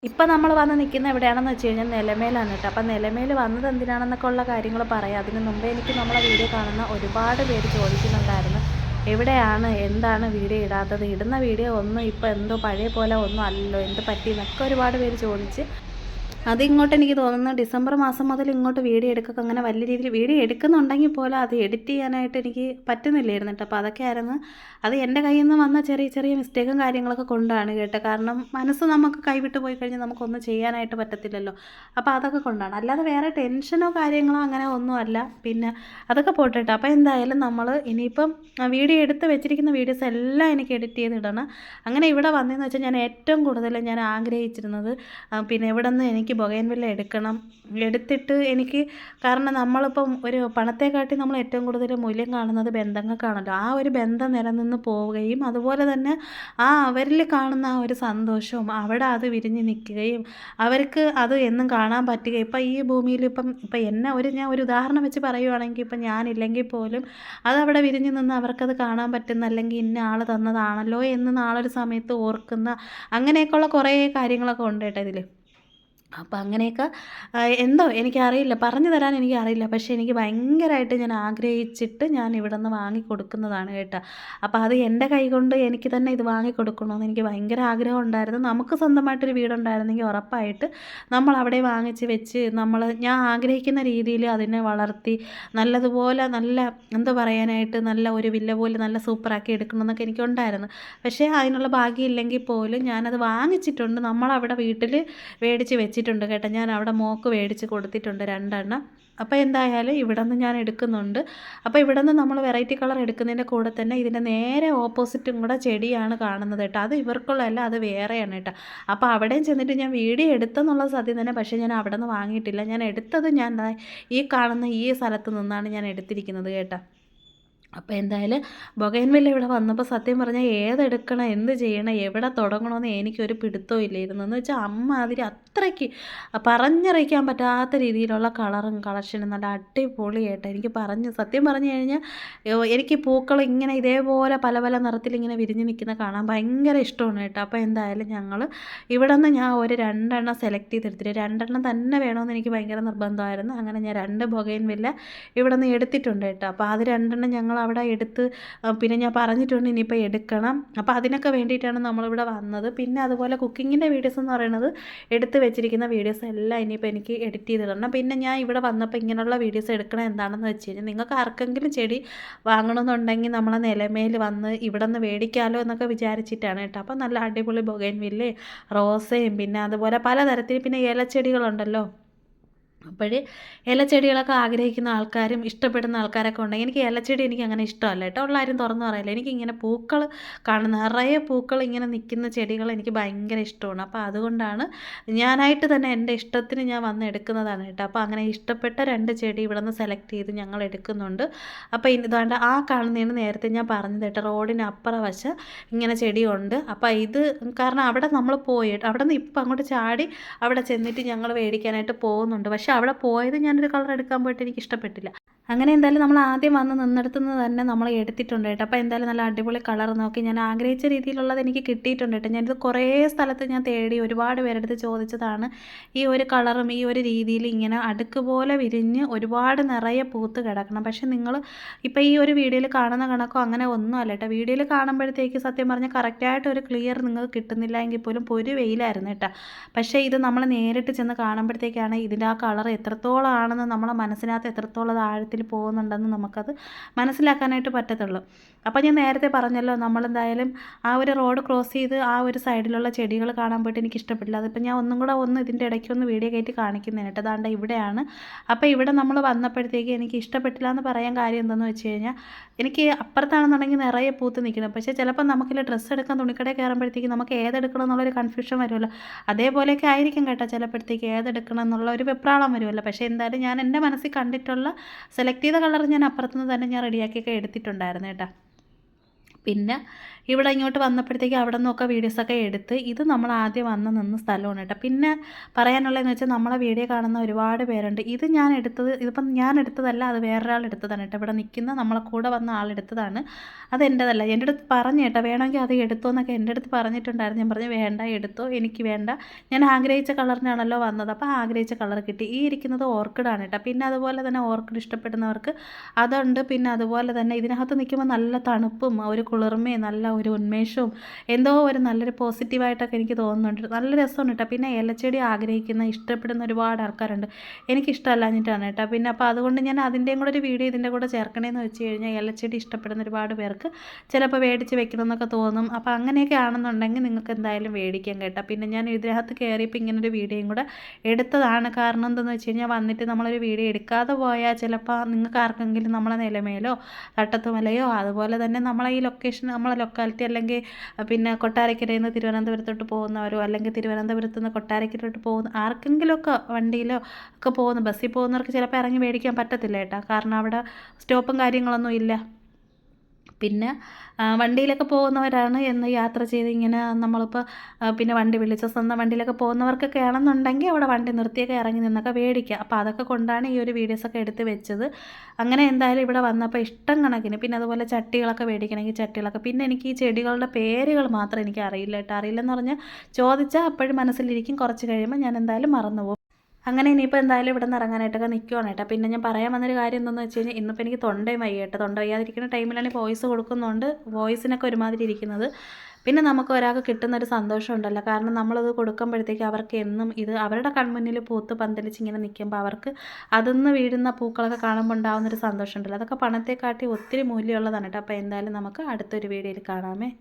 ഇപ്പം നമ്മൾ വന്ന് നിൽക്കുന്നത് എവിടെയാണെന്ന് വെച്ച് കഴിഞ്ഞാൽ നിലമേലാണ് കേട്ടോ. അപ്പം നിലമേൽ വന്നത് എന്തിനാണെന്നൊക്കെ ഉള്ള കാര്യങ്ങൾ പറയാം. അതിന് മുമ്പേ എനിക്ക് നമ്മളെ വീഡിയോ കാണുന്ന ഒരുപാട് പേര് ചോദിക്കുന്നുണ്ടായിരുന്നു, എവിടെയാണ്, എന്താണ് വീഡിയോ ഇടാത്തത്, ഇടുന്ന വീഡിയോ ഒന്നും ഇപ്പോൾ എന്തോ പഴയ പോലെ ഒന്നും അല്ലല്ലോ, എന്ത് പറ്റി എന്നൊക്കെ ഒരുപാട് പേര് ചോദിച്ച്. അതിങ്ങോട്ട് എനിക്ക് തോന്നുന്നു ഡിസംബർ മാസം മുതൽ ഇങ്ങോട്ട് വീഡിയോ എടുക്കുക അങ്ങനെ വലിയ രീതിയിൽ വീഡിയോ എടുക്കുന്നുണ്ടെങ്കിൽ പോലും അത് എഡിറ്റ് ചെയ്യാനായിട്ട് എനിക്ക് പറ്റുന്നില്ലായിരുന്നു കേട്ടോ. അപ്പോൾ അതൊക്കെ ആയിരുന്നു, അത് എൻ്റെ കയ്യിൽ നിന്ന് വന്ന ചെറിയ ചെറിയ മിസ്റ്റേക്കും കാര്യങ്ങളൊക്കെ കൊണ്ടാണ് കേട്ടോ. കാരണം മനസ്സ് നമുക്ക് കൈവിട്ട് പോയി കഴിഞ്ഞാൽ നമുക്കൊന്നും ചെയ്യാനായിട്ട് പറ്റത്തില്ലല്ലോ. അപ്പോൾ അതൊക്കെ കൊണ്ടാണ്, അല്ലാതെ വേറെ ടെൻഷനോ കാര്യങ്ങളോ അങ്ങനെ ഒന്നുമല്ല. പിന്നെ അതൊക്കെ പോട്ടെ കേട്ടോ. അപ്പോൾ എന്തായാലും നമ്മൾ ഇനിയിപ്പം വീഡിയോ എടുത്ത് വെച്ചിരിക്കുന്ന വീഡിയോസ് എല്ലാം എനിക്ക് എഡിറ്റ് ചെയ്തിടണം. അങ്ങനെ ഇവിടെ വന്നതെന്ന് വെച്ചാൽ ഞാൻ ഏറ്റവും കൂടുതൽ ഞാൻ ആഗ്രഹിച്ചിരുന്നത് പിന്നെ ഇവിടെ നിന്ന് എനിക്ക് ബൊഗൈൻവില്ല എടുക്കണം, എടുത്തിട്ട് എനിക്ക്, കാരണം നമ്മളിപ്പം ഒരു പണത്തെക്കാട്ടി നമ്മൾ ഏറ്റവും കൂടുതൽ മൂല്യം കാണുന്നത് ബന്ധങ്ങൾക്കാണല്ലോ. ആ ഒരു ബന്ധം നിലനിന്ന് പോവുകയും അതുപോലെ തന്നെ അവരിൽ കാണുന്ന ആ ഒരു സന്തോഷവും അവിടെ അത് വിരിഞ്ഞ് നിൽക്കുകയും അവർക്ക് അത് എന്നും കാണാൻ പറ്റുക. ഇപ്പം ഈ ഭൂമിയിൽ ഇപ്പം എന്നെ ഞാൻ ഒരു ഉദാഹരണം വെച്ച് പറയുവാണെങ്കിൽ, ഇപ്പം ഞാനില്ലെങ്കിൽ പോലും അതവിടെ വിരിഞ്ഞ് നിന്ന് അവർക്കത് കാണാൻ പറ്റുന്ന, അല്ലെങ്കിൽ ഇന്ന ആൾ തന്നതാണല്ലോ എന്ന് നാളൊരു സമയത്ത് ഓർക്കുന്ന, അങ്ങനെയൊക്കെയുള്ള കുറേ കാര്യങ്ങളൊക്കെ ഉണ്ട് കേട്ടോ ഇതിൽ. അപ്പം അങ്ങനെയൊക്കെ എന്തോ എനിക്കറിയില്ല, പറഞ്ഞു തരാൻ എനിക്കറിയില്ല. പക്ഷേ എനിക്ക് ഭയങ്കരമായിട്ട് ഞാൻ ആഗ്രഹിച്ചിട്ട് ഞാൻ ഇവിടെ നിന്ന് വാങ്ങിക്കൊടുക്കുന്നതാണ് കേട്ടോ. അപ്പോൾ അത് എൻ്റെ കൈ കൊണ്ട് എനിക്ക് തന്നെ ഇത് വാങ്ങിക്കൊടുക്കണമെന്ന് എനിക്ക് ഭയങ്കര ആഗ്രഹം ഉണ്ടായിരുന്നു. നമുക്ക് സ്വന്തമായിട്ടൊരു വീടുണ്ടായിരുന്നെങ്കിൽ ഉറപ്പായിട്ട് നമ്മൾ അവിടെ വാങ്ങിച്ച് വെച്ച് ഞാൻ ആഗ്രഹിക്കുന്ന രീതിയിൽ അതിനെ വളർത്തി നല്ലതുപോലെ, നല്ല എന്താ പറയാനായിട്ട്, നല്ല ഒരു വില്ല പോലെ നല്ല സൂപ്പറാക്കി എടുക്കണമെന്നൊക്കെ എനിക്കുണ്ടായിരുന്നു. പക്ഷേ അതിനുള്ള ഭാഗ്യം ഇല്ലെങ്കിൽ പോലും ഞാനത് വാങ്ങിച്ചിട്ടുണ്ട്. നമ്മളവിടെ വീട്ടിൽ മേടിച്ച് വെച്ചിട്ടുണ്ട് കേട്ടോ. ഞാൻ അവിടെ മോൾക്ക് മേടിച്ച് കൊടുത്തിട്ടുണ്ട് 2 എണ്ണം. അപ്പോൾ എന്തായാലും ഇവിടെ നിന്ന് ഞാൻ എടുക്കുന്നുണ്ട്. അപ്പോൾ ഇവിടെ നിന്ന് നമ്മൾ വെറൈറ്റി കളർ എടുക്കുന്നതിൻ്റെ കൂടെ തന്നെ ഇതിൻ്റെ നേരെ ഓപ്പോസിറ്റും കൂടെ ചെടിയാണ് കാണുന്നത് കേട്ടോ. അത് ഇവർക്കുള്ളതല്ല, അത് വേറെയാണ് കേട്ടോ. അപ്പോൾ അവിടെയും ചെന്നിട്ട് ഞാൻ വീഡിയോ എടുത്തെന്നുള്ളത് സത്യം തന്നെ, പക്ഷേ ഞാൻ അവിടെ നിന്ന് വാങ്ങിയിട്ടില്ല. ഞാൻ എടുത്തത് ഞാൻ ഈ കാണുന്ന ഈ സ്ഥലത്ത് നിന്നാണ് ഞാൻ എടുത്തിരിക്കുന്നത് കേട്ടോ. അപ്പോൾ എന്തായാലും ബൊഗൈൻവില്ല ഇവിടെ വന്നപ്പോൾ സത്യം പറഞ്ഞാൽ ഏതെടുക്കണം, എന്ത് ചെയ്യണം, എവിടെ തുടങ്ങണമെന്ന് എനിക്കൊരു പിടുത്തവും ഇല്ലായിരുന്നു. എന്ന് വെച്ചാൽ അമ്മാതിരി അത്രയ്ക്ക് പറഞ്ഞറിയിക്കാൻ പറ്റാത്ത രീതിയിലുള്ള കളറും കളക്ഷനും നല്ല അടിപൊളിയായിട്ട് എനിക്ക് സത്യം പറഞ്ഞു കഴിഞ്ഞാൽ എനിക്ക് പൂക്കൾ ഇങ്ങനെ ഇതേപോലെ പല പല നിറത്തിൽ ഇങ്ങനെ വിരിഞ്ഞ് നിൽക്കുന്ന കാണാൻ ഭയങ്കര ഇഷ്ടമാണ് കേട്ടോ. അപ്പോൾ എന്തായാലും ഞങ്ങൾ ഇവിടെ നിന്ന് ഞാൻ ഒരു 2 എണ്ണം സെലക്ട് ചെയ്തെടുത്തിട്ട്, 2 എണ്ണം തന്നെ വേണമെന്ന് എനിക്ക് ഭയങ്കര നിർബന്ധമായിരുന്നു. അങ്ങനെ ഞാൻ 2 ബൊഗൈൻവില്ല ഇവിടെ നിന്ന് എടുത്തിട്ടുണ്ട് കേട്ടോ. അപ്പോൾ അത് 2 എണ്ണം ഞങ്ങൾ അവിടെ എടുത്ത്, പിന്നെ ഞാൻ പറഞ്ഞിട്ടുണ്ട് ഇനിയിപ്പോൾ എടുക്കണം. അപ്പോൾ അതിനൊക്കെ വേണ്ടിയിട്ടാണ് നമ്മളിവിടെ വന്നത്. പിന്നെ അതുപോലെ കുക്കിങ്ങിൻ്റെ വീഡിയോസ് എന്ന് പറയുന്നത് എടുത്ത് വെച്ചിരിക്കുന്ന വീഡിയോസ് എല്ലാം ഇനിയിപ്പോൾ എനിക്ക് എഡിറ്റ് ചെയ്തിടണം. പിന്നെ ഞാൻ ഇവിടെ വന്നപ്പോൾ ഇങ്ങനെയുള്ള വീഡിയോസ് എടുക്കണം എന്താണെന്ന് വെച്ച് കഴിഞ്ഞാൽ, നിങ്ങൾക്ക് ആർക്കെങ്കിലും ചെടി വാങ്ങണമെന്നുണ്ടെങ്കിൽ നമ്മളെ നിലമേൽ വന്ന് ഇവിടെ നിന്ന് മേടിക്കാമല്ലോ എന്നൊക്കെ വിചാരിച്ചിട്ടാണ് കേട്ടോ. അപ്പോൾ നല്ല അടിപൊളി ബൊഗൈൻവില്ലേ, റോസയും പിന്നെ അതുപോലെ പലതരത്തിൽ പിന്നെ ഇലച്ചെടികളുണ്ടല്ലോ. അപ്പോൾ ഇലച്ചെടികളൊക്കെ ആഗ്രഹിക്കുന്ന ആൾക്കാരും ഇഷ്ടപ്പെടുന്ന ആൾക്കാരൊക്കെ ഉണ്ടെങ്കിൽ, എനിക്ക് ഇലച്ചെടി എനിക്ക് അങ്ങനെ ഇഷ്ടമല്ല കേട്ടോ, ഉള്ള കാര്യം തുറന്നു പറയില്ല. എനിക്കിങ്ങനെ പൂക്കൾ കാണുന്ന നിറയെ പൂക്കൾ ഇങ്ങനെ നിൽക്കുന്ന ചെടികൾ എനിക്ക് ഭയങ്കര ഇഷ്ടമാണ്. അപ്പോൾ അതുകൊണ്ടാണ് ഞാനായിട്ട് തന്നെ എൻ്റെ ഇഷ്ടത്തിന് ഞാൻ വന്ന് എടുക്കുന്നതാണ് കേട്ടോ. അപ്പോൾ അങ്ങനെ ഇഷ്ടപ്പെട്ട 2 ചെടി ഇവിടെ നിന്ന് സെലക്ട് ചെയ്ത് ഞങ്ങൾ എടുക്കുന്നുണ്ട്. അപ്പോൾ ഇതാണ്ട് ആ കാണുന്നതാണ് നേരത്തെ ഞാൻ പറഞ്ഞത് കേട്ടോ, റോഡിന് അപ്പുറ വശം ഇങ്ങനെ ചെടിയുണ്ട്. അപ്പോൾ ഇത് കാരണം അവിടെ നമ്മൾ പോയിട്ട് അവിടെ നിന്ന് ഇപ്പം അങ്ങോട്ട് ചാടി അവിടെ ചെന്നിട്ട് ഞങ്ങൾ മേടിക്കാനായിട്ട് പോകുന്നുണ്ട്. പക്ഷേ അവിടെ പോയത് ഞാനൊരു കളർ എടുക്കാൻ പോയിട്ട് എനിക്ക് ഇഷ്ടപ്പെട്ടില്ല. അങ്ങനെ എന്തായാലും നമ്മൾ ആദ്യം വന്ന് നിന്നെടുത്തുനിന്ന് തന്നെ നമ്മൾ എടുത്തിട്ടുണ്ട് കേട്ടോ. അപ്പോൾ എന്തായാലും നല്ല അടിപൊളി കളർ നോക്കി ഞാൻ ആഗ്രഹിച്ച രീതിയിലുള്ളത് എനിക്ക് കിട്ടിയിട്ടുണ്ട് കേട്ടോ. ഞാനിത് കുറേ സ്ഥലത്ത് ഞാൻ തേടി ഒരുപാട് പേരെടുത്ത് ചോദിച്ചതാണ്. ഈ ഒരു കളറും ഈ ഒരു രീതിയിൽ ഇങ്ങനെ അടുക്ക് പോലെ വിരിഞ്ഞ് ഒരുപാട് നിറയെ പൂത്ത് കിടക്കണം. പക്ഷേ നിങ്ങൾ ഇപ്പോൾ ഈ ഒരു വീഡിയോയിൽ കാണുന്ന കണക്കോ അങ്ങനെ ഒന്നും അല്ല കേട്ടോ. വീഡിയോയിൽ കാണുമ്പോഴത്തേക്ക് സത്യം പറഞ്ഞാൽ കറക്റ്റായിട്ട് ഒരു ക്ലിയർ നിങ്ങൾക്ക് കിട്ടുന്നില്ല എങ്കിൽ പോലും ഒരു വെയിലായിരുന്നു കേട്ടോ. പക്ഷേ ഇത് നമ്മൾ നേരിട്ട് ചെന്ന് കാണുമ്പോഴത്തേക്കാണ് ഇതിൻ്റെ ആ കളർ എത്രത്തോളം ആണെന്ന് നമ്മളെ മനസ്സിനകത്ത് എത്രത്തോളം ആഴത്തിൽ പോകുന്നുണ്ടെന്ന് നമുക്കത് മനസ്സിലാക്കാനായിട്ട് പറ്റത്തുള്ളൂ. അപ്പോൾ ഞാൻ നേരത്തെ പറഞ്ഞല്ലോ, നമ്മളെന്തായാലും ആ ഒരു റോഡ് ക്രോസ് ചെയ്ത് ആ ഒരു സൈഡിലുള്ള ചെടികൾ കാണാൻ പോയിട്ട് എനിക്ക് ഇഷ്ടപ്പെട്ടില്ല. അതിപ്പോൾ ഞാൻ ഒന്നും കൂടെ ഇതിൻ്റെ ഇടയ്ക്കൊന്ന് വീഡിയോ കയറ്റി കാണിക്കുന്നതിന് കേട്ടോ. അതാണ്ട് ഇവിടെയാണ്. അപ്പോൾ ഇവിടെ നമ്മൾ വന്നപ്പോഴത്തേക്ക് എനിക്ക് ഇഷ്ടപ്പെട്ടില്ല എന്ന് പറയാൻ കാര്യം എന്താണെന്ന് വെച്ച് കഴിഞ്ഞാൽ, എനിക്ക് അപ്പുറത്താണെന്നുണ്ടെങ്കിൽ നിറയെ പൂത്ത് നിൽക്കണം. പക്ഷേ ചിലപ്പോൾ നമുക്കില്ല ഡ്രസ്സ് എടുക്കാൻ തുണിക്കടയിൽ കയറുമ്പോഴത്തേക്ക് നമുക്ക് ഏതെടുക്കണം എന്നുള്ളൊരു കൺഫ്യൂഷൻ വരുമല്ലോ. അതേപോലെയൊക്കെ ആയിരിക്കും കേട്ടോ ചിലപ്പോഴത്തേക്ക് ഏതെടുക്കണം എന്നുള്ള ഒരു വെപ്രാളം വരുമല്ലോ. പക്ഷേ എന്തായാലും ഞാൻ എൻ്റെ മനസ്സിൽ കണ്ടിട്ടുള്ള സെലക്ട് ചെയ്ത കളർ ഞാൻ അപ്പുറത്തുനിന്ന് തന്നെ ഞാൻ റെഡിയാക്കിയൊക്കെ എടുത്തിട്ടുണ്ടായിരുന്നു കേട്ടോ. പിന്നെ ഇവിടെ ഇങ്ങോട്ട് വന്നപ്പോഴത്തേക്ക് അവിടെ നിന്നൊക്കെ വീഡിയോസൊക്കെ എടുത്ത് ഇത് നമ്മൾ ആദ്യം വന്ന് നിന്ന സ്ഥലമാണ് കേട്ടോ. പിന്നെ പറയാനുള്ളതെന്ന് വെച്ചാൽ നമ്മളെ വീഡിയോ കാണുന്ന ഒരുപാട് പേരുണ്ട്. ഇത് ഞാൻ എടുത്തത്, ഇതിപ്പം ഞാൻ എടുത്തതല്ല, അത് വേറൊരാൾ എടുത്തതാണ് കേട്ടോ. ഇവിടെ നിൽക്കുന്ന നമ്മളെ കൂടെ വന്ന ആളെടുത്തതാണ്, അത് എൻ്റെതല്ല. എൻ്റെ അടുത്ത് പറഞ്ഞു കേട്ടോ വേണമെങ്കിൽ അത് എടുത്തോ എന്നൊക്കെ എൻ്റെ അടുത്ത് പറഞ്ഞിട്ടുണ്ടായിരുന്നു. ഞാൻ പറഞ്ഞു വേണ്ട, എടുത്തോ, എനിക്ക് വേണ്ട, ഞാൻ ആഗ്രഹിച്ച കളറിനാണല്ലോ വന്നത്, അപ്പോൾ ആഗ്രഹിച്ച കളർ കിട്ടി. ഈ ഇരിക്കുന്നത് ഓർക്കിഡാണ് കേട്ടോ. പിന്നെ അതുപോലെ തന്നെ ഓർക്കിഡ് ഇഷ്ടപ്പെടുന്നവർക്ക് അതുണ്ട്. പിന്നെ അതുപോലെ തന്നെ ഇതിനകത്ത് നിൽക്കുമ്പോൾ നല്ല തണുപ്പും ഒരു കുളിർമയും നല്ല ഒരു ഉന്മേഷവും എന്തോ ഒരു നല്ലൊരു പോസിറ്റീവായിട്ടൊക്കെ എനിക്ക് തോന്നുന്നുണ്ട്. നല്ല രസമാണ് കേട്ടോ. പിന്നെ ഏലച്ചെടി ആഗ്രഹിക്കുന്ന ഇഷ്ടപ്പെടുന്ന ഒരുപാട് ആൾക്കാരുണ്ട്. എനിക്കിഷ്ടമല്ലാഞ്ഞിട്ടാണ് കേട്ടോ. പിന്നെ അപ്പോൾ അതുകൊണ്ട് ഞാൻ അതിൻ്റെയും കൂടെ ഒരു വീഡിയോ ഇതിൻ്റെ കൂടെ ചേർക്കണേന്ന് വെച്ച് കഴിഞ്ഞാൽ ഏലച്ചെടി ഇഷ്ടപ്പെടുന്ന ഒരുപാട് പേർക്ക് ചിലപ്പോൾ മേടിച്ച് വെക്കണമെന്നൊക്കെ തോന്നും. അപ്പോൾ അങ്ങനെയൊക്കെ ആണെന്നുണ്ടെങ്കിൽ നിങ്ങൾക്ക് എന്തായാലും മേടിക്കാം കേട്ടോ. പിന്നെ ഞാൻ ഇതിനകത്ത് കയറിയപ്പോൾ ഇങ്ങനൊരു വീഡിയോയും കൂടെ എടുത്തതാണ്. കാരണം എന്താണെന്ന് വെച്ച് കഴിഞ്ഞാൽ വന്നിട്ട് നമ്മളൊരു വീഡിയോ എടുക്കാതെ പോയാൽ ചിലപ്പോൾ നിങ്ങൾക്ക് ആർക്കെങ്കിലും നമ്മളെ നിലമേലോ തട്ടത്തുമലയോ അതുപോലെ തന്നെ നമ്മളെ ഈ ലൊക്കേഷൻ, നമ്മളെ ലൊക്കാലിറ്റി, അല്ലെങ്കിൽ പിന്നെ കൊട്ടാരക്കരയിൽ നിന്ന് തിരുവനന്തപുരത്തോട്ട് പോകുന്നവരോ അല്ലെങ്കിൽ തിരുവനന്തപുരത്ത് നിന്ന് കൊട്ടാരക്കരയോട്ട് പോകുന്ന ആർക്കെങ്കിലുമൊക്കെ വണ്ടിയിലോ ഒക്കെ പോകുന്ന, ബസ്സിൽ പോകുന്നവർക്ക് ചിലപ്പോൾ ഇറങ്ങി മേടിക്കാൻ പറ്റത്തില്ല കേട്ടോ. കാരണം അവിടെ സ്റ്റോപ്പും കാര്യങ്ങളൊന്നും ഇല്ല. പിന്നെ വണ്ടിയിലൊക്കെ പോകുന്നവരാണ് എന്ന് യാത്ര ചെയ്ത് ഇങ്ങനെ നമ്മളിപ്പോൾ പിന്നെ വണ്ടി വിളിച്ച സ്വന്തം വണ്ടിയിലൊക്കെ പോകുന്നവർക്കൊക്കെ ആണെന്നുണ്ടെങ്കിൽ അവിടെ വണ്ടി നിർത്തിയൊക്കെ ഇറങ്ങി നിന്നൊക്കെ മേടിക്കുക. അപ്പോൾ അതൊക്കെ കൊണ്ടാണ് ഈ ഒരു വീഡിയോസൊക്കെ എടുത്ത് വെച്ചത്. അങ്ങനെ എന്തായാലും ഇവിടെ വന്നപ്പോൾ ഇഷ്ടം കണക്കിന്, പിന്നെ അതുപോലെ ചട്ടികളൊക്കെ മേടിക്കണമെങ്കിൽ ചട്ടികളൊക്കെ. പിന്നെ എനിക്ക് ഈ ചെടികളുടെ പേരുകൾ മാത്രം എനിക്ക് അറിയില്ല കേട്ടോ. അറിയില്ലെന്ന് പറഞ്ഞാൽ ചോദിച്ചാൽ അപ്പോഴും മനസ്സിലിരിക്കും, കുറച്ച് കഴിയുമ്പോൾ ഞാൻ എന്തായാലും മറന്നുപോകും. അങ്ങനെ ഇനിയിപ്പോൾ എന്തായാലും ഇവിടെ നിന്ന് ഇറങ്ങാനായിട്ടൊക്കെ നിൽക്കുവാണ് കേട്ടോ. പിന്നെ ഞാൻ പറയാൻ വന്നൊരു കാര്യം എന്താണെന്ന് വെച്ച് കഴിഞ്ഞാൽ ഇന്നിപ്പോൾ എനിക്ക് തൊണ്ടയും വയ്യ കേട്ടോ. തൊണ്ട വയ്യാതിരിക്കുന്ന ടൈമിലാണ് വോയിസ് കൊടുക്കുന്നുണ്ട്, വോയിസിനൊക്കെ ഒരുമാതിരി ഇരിക്കുന്നത്. പിന്നെ നമുക്ക് ഒരാൾക്ക് കിട്ടുന്നൊരു സന്തോഷം ഉണ്ടല്ലോ. കാരണം നമ്മളത് കൊടുക്കുമ്പോഴത്തേക്ക് അവർക്ക് എന്നും ഇത് അവരുടെ കൺമുന്നിൽ പൂത്ത് പന്തലിച്ച് ഇങ്ങനെ നിൽക്കുമ്പോൾ അവർക്ക് അതിന്ന് വീഴുന്ന പൂക്കളൊക്കെ കാണുമ്പോൾ ഉണ്ടാകുന്നൊരു സന്തോഷം ഉണ്ടല്ലോ. അതൊക്കെ പണത്തെക്കാട്ടി ഒത്തിരി മൂല്യമുള്ളതാണ് കേട്ടോ. അപ്പോൾ എന്തായാലും നമുക്ക് അടുത്തൊരു വീഡിയോയിൽ കാണാമേ.